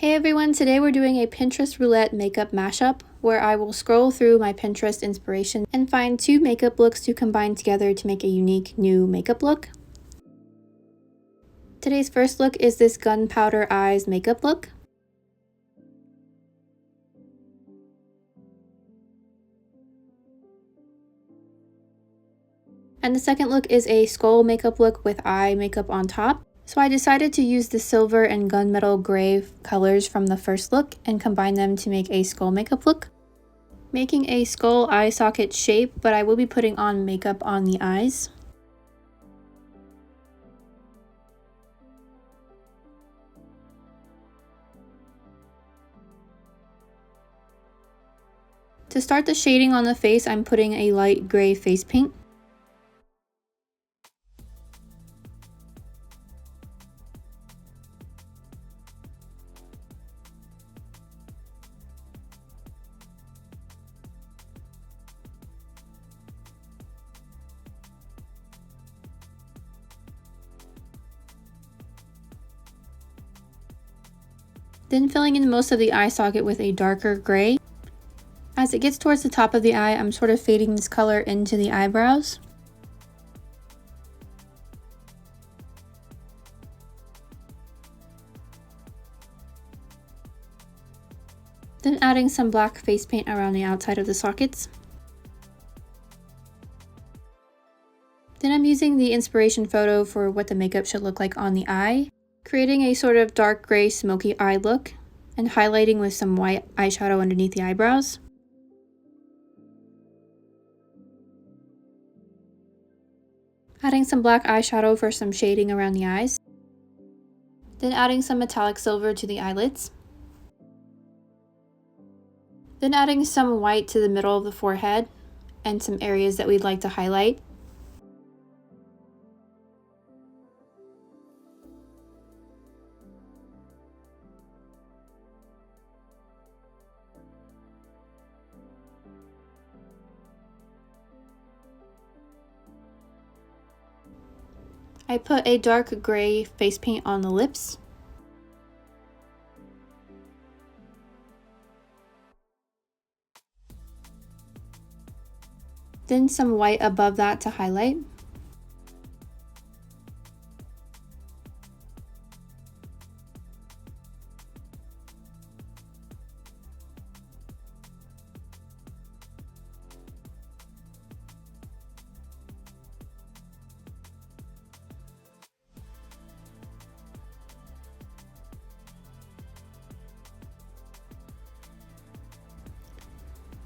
Hey everyone, today we're doing a Pinterest Roulette makeup mashup where I will scroll through my Pinterest inspiration and find two makeup looks to combine together to make a unique new makeup look. Today's first look is this gunpowder eyes makeup look. And the second look is a skull makeup look with eye makeup on top. So I decided to use the silver and gunmetal gray colors from the first look and combine them to make a skull makeup look. Making a skull eye socket shape, but I will be putting on makeup on the eyes. To start the shading on the face, I'm putting a light gray face paint. Then filling in most of the eye socket with a darker gray. As it gets towards the top of the eye, I'm sort of fading this color into the eyebrows. Then adding some black face paint around the outside of the sockets. Then I'm using the inspiration photo for what the makeup should look like on the eye, creating a sort of dark gray smoky eye look and highlighting with some white eyeshadow underneath the eyebrows. Adding some black eyeshadow for some shading around the eyes. Then adding some metallic silver to the eyelids. Then adding some white to the middle of the forehead and some areas that we'd like to highlight. I put a dark gray face paint on the lips. Then some white above that to highlight.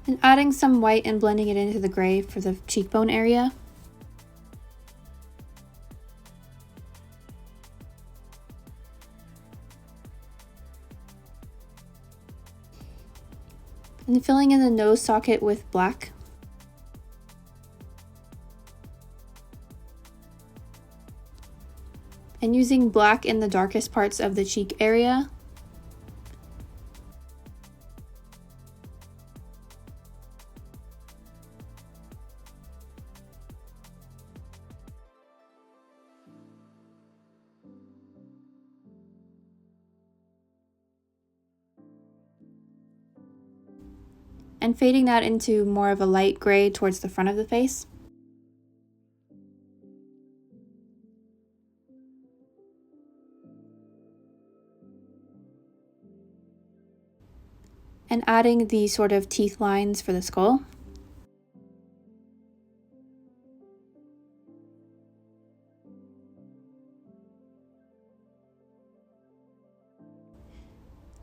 And adding some white and blending it into the gray for the cheekbone area. And filling in the nose socket with black. And using black in the darkest parts of the cheek area. And fading that into more of a light gray towards the front of the face. And adding the sort of teeth lines for the skull.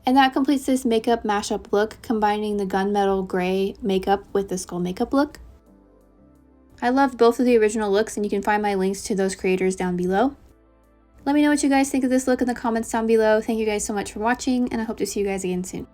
And that completes this makeup mashup look, combining the gunmetal gray makeup with the skull makeup look. I loved both of the original looks, and you can find my links to those creators down below. Let me know what you guys think of this look in the comments down below. Thank you guys so much for watching, and I hope to see you guys again soon.